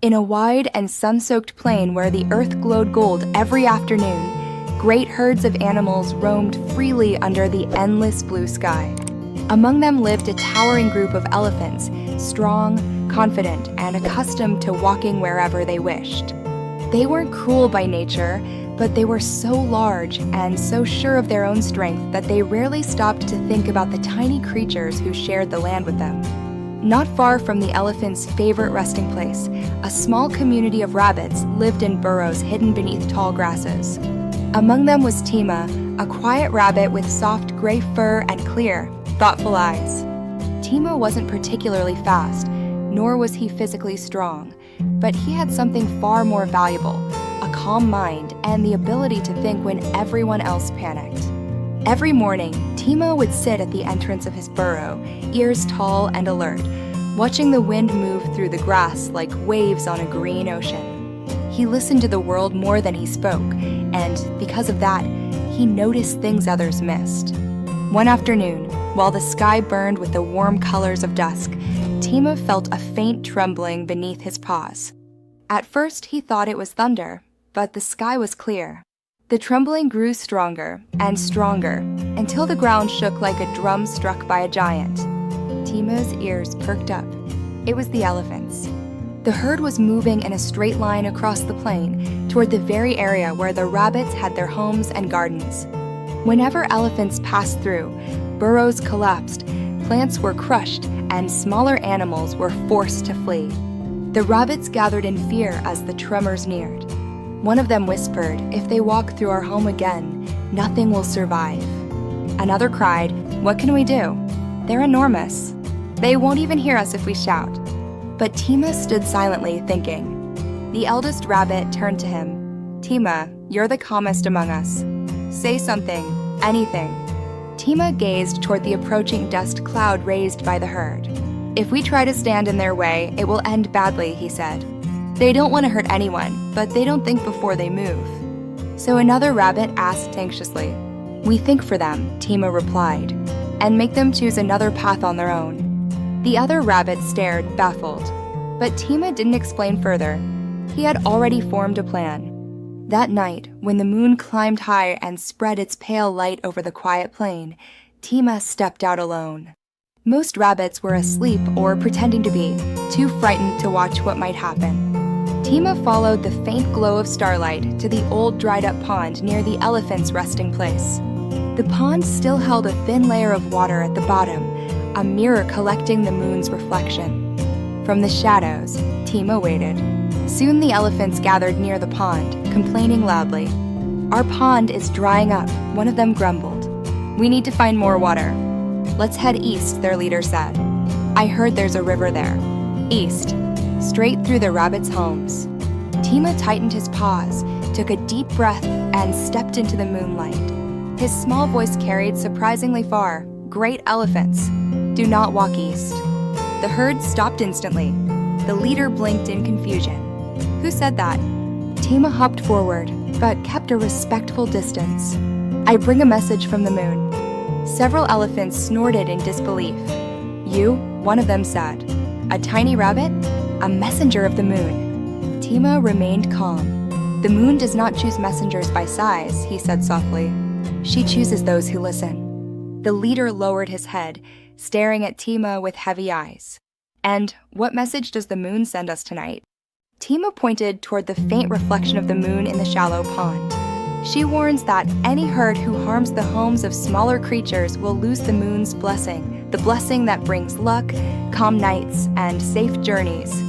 In a wide and sun-soaked plain where the earth glowed gold every afternoon, great herds of animals roamed freely under the endless blue sky. Among them lived a towering group of elephants, strong, confident, and accustomed to walking wherever they wished. They weren't cruel by nature, but they were so large and so sure of their own strength that they rarely stopped to think about the tiny creatures who shared the land with them. Not far from the elephants' favorite resting place, a small community of rabbits lived in burrows hidden beneath tall grasses. Among them was Tima, a quiet rabbit with soft gray fur and clear, thoughtful eyes. Tima wasn't particularly fast, nor was he physically strong, but he had something far more valuable, a calm mind and the ability to think when everyone else panicked. Every morning, Tima would sit at the entrance of his burrow, ears tall and alert, watching the wind move through the grass like waves on a green ocean. He listened to the world more than he spoke, and because of that, he noticed things others missed. One afternoon, while the sky burned with the warm colors of dusk, Tima felt a faint trembling beneath his paws. At first, he thought it was thunder, but the sky was clear. The trembling grew stronger and stronger until the ground shook like a drum struck by a giant. Tima's ears perked up. It was the elephants. The herd was moving in a straight line across the plain toward the very area where the rabbits had their homes and gardens. Whenever elephants passed through, burrows collapsed, plants were crushed, and smaller animals were forced to flee. The rabbits gathered in fear as the tremors neared. One of them whispered, "If they walk through our home again, nothing will survive." Another cried, "What can we do? They're enormous. They won't even hear us if we shout." But Tima stood silently, thinking. The eldest rabbit turned to him. "Tima, you're the calmest among us. Say something, anything." Tima gazed toward the approaching dust cloud raised by the herd. "If we try to stand in their way, it will end badly," he said. "They don't want to hurt anyone, but they don't think before they move." So another rabbit asked anxiously. "We think for them," Tima replied, "and make them choose another path on their own." The other rabbit stared, baffled. But Tima didn't explain further. He had already formed a plan. That night, when the moon climbed high and spread its pale light over the quiet plain, Tima stepped out alone. Most rabbits were asleep or pretending to be, too frightened to watch what might happen. Tima followed the faint glow of starlight to the old dried-up pond near the elephant's resting place. The pond still held a thin layer of water at the bottom, a mirror collecting the moon's reflection. From the shadows, Tima waited. Soon the elephants gathered near the pond, complaining loudly. "Our pond is drying up," one of them grumbled. "We need to find more water." "Let's head east," their leader said. "I heard there's a river there." East, straight through the rabbits' homes. Tima tightened his paws, took a deep breath, and stepped into the moonlight. His small voice carried surprisingly far. "Great elephants, do not walk east." The herd stopped instantly. The leader blinked in confusion. "Who said that?" Tima hopped forward, but kept a respectful distance. "I bring a message from the moon." Several elephants snorted in disbelief. "You?" one of them said. "A tiny rabbit? A messenger of the moon." Tima remained calm. "The moon does not choose messengers by size," he said softly. "She chooses those who listen." The leader lowered his head, staring at Tima with heavy eyes. "And what message does the moon send us tonight?" Tima pointed toward the faint reflection of the moon in the shallow pond. "She warns that any herd who harms the homes of smaller creatures will lose the moon's blessing, the blessing that brings luck, calm nights, and safe journeys.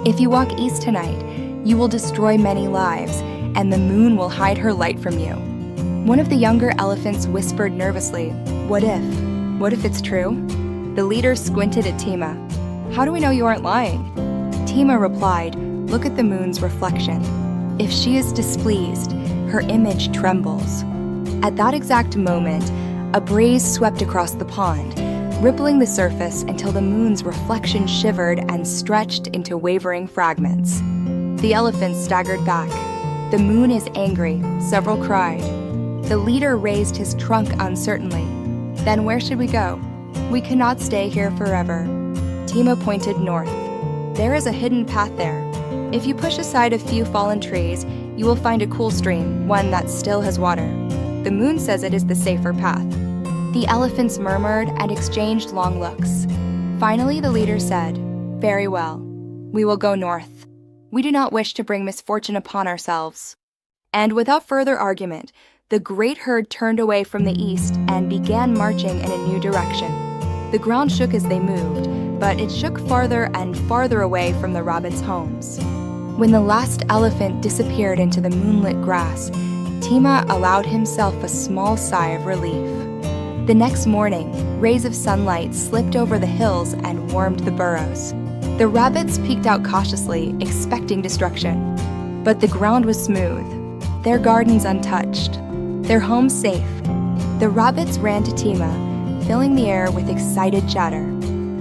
If you walk east tonight, you will destroy many lives, and the moon will hide her light from you." One of the younger elephants whispered nervously, "What if? What if it's true?" The leader squinted at Tima. "How do we know you aren't lying?" Tima replied, "Look at the moon's reflection. If she is displeased, her image trembles." At that exact moment, a breeze swept across the pond, rippling the surface until the moon's reflection shivered and stretched into wavering fragments. The elephants staggered back. "The moon is angry," several cried. The leader raised his trunk uncertainly. "Then where should we go? We cannot stay here forever." Tima pointed north. "There is a hidden path there." If you push aside a few fallen trees, you will find a cool stream, one that still has water. The moon says it is the safer path." The elephants murmured and exchanged long looks. Finally, the leader said, "Very well. We will go north. We do not wish to bring misfortune upon ourselves." And without further argument, the great herd turned away from the east and began marching in a new direction. The ground shook as they moved, but it shook farther and farther away from the rabbits' homes. When the last elephant disappeared into the moonlit grass, Tima allowed himself a small sigh of relief. The next morning, rays of sunlight slipped over the hills and warmed the burrows. The rabbits peeked out cautiously, expecting destruction. But the ground was smooth, their gardens untouched, their homes safe. The rabbits ran to Tima, filling the air with excited chatter.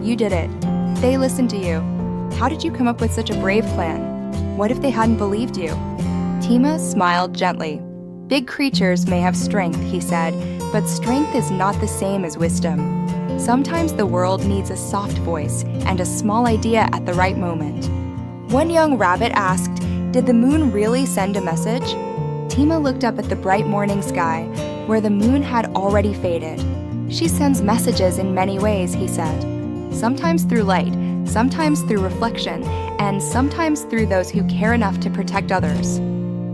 "You did it. They listened to you. How did you come up with such a brave plan? What if they hadn't believed you?" Tima smiled gently. "Big creatures may have strength," he said, "but strength is not the same as wisdom. Sometimes the world needs a soft voice and a small idea at the right moment." One young rabbit asked, "Did the moon really send a message?" Tima looked up at the bright morning sky, where the moon had already faded. "She sends messages in many ways," he said. "Sometimes through light, sometimes through reflection, and sometimes through those who care enough to protect others."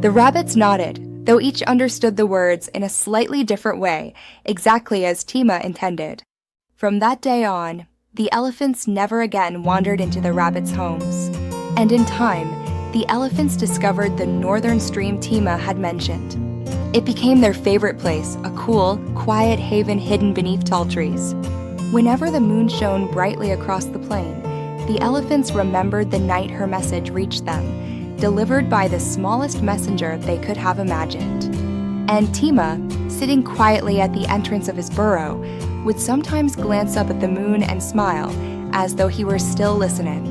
The rabbits nodded, though each understood the words in a slightly different way, exactly as Tima intended. From that day on, the elephants never again wandered into the rabbits' homes. And in time, the elephants discovered the northern stream Tima had mentioned. It became their favorite place, a cool, quiet haven hidden beneath tall trees. Whenever the moon shone brightly across the plain, the elephants remembered the night her message reached them, delivered by the smallest messenger they could have imagined. And Tima, sitting quietly at the entrance of his burrow, would sometimes glance up at the moon and smile, as though he were still listening.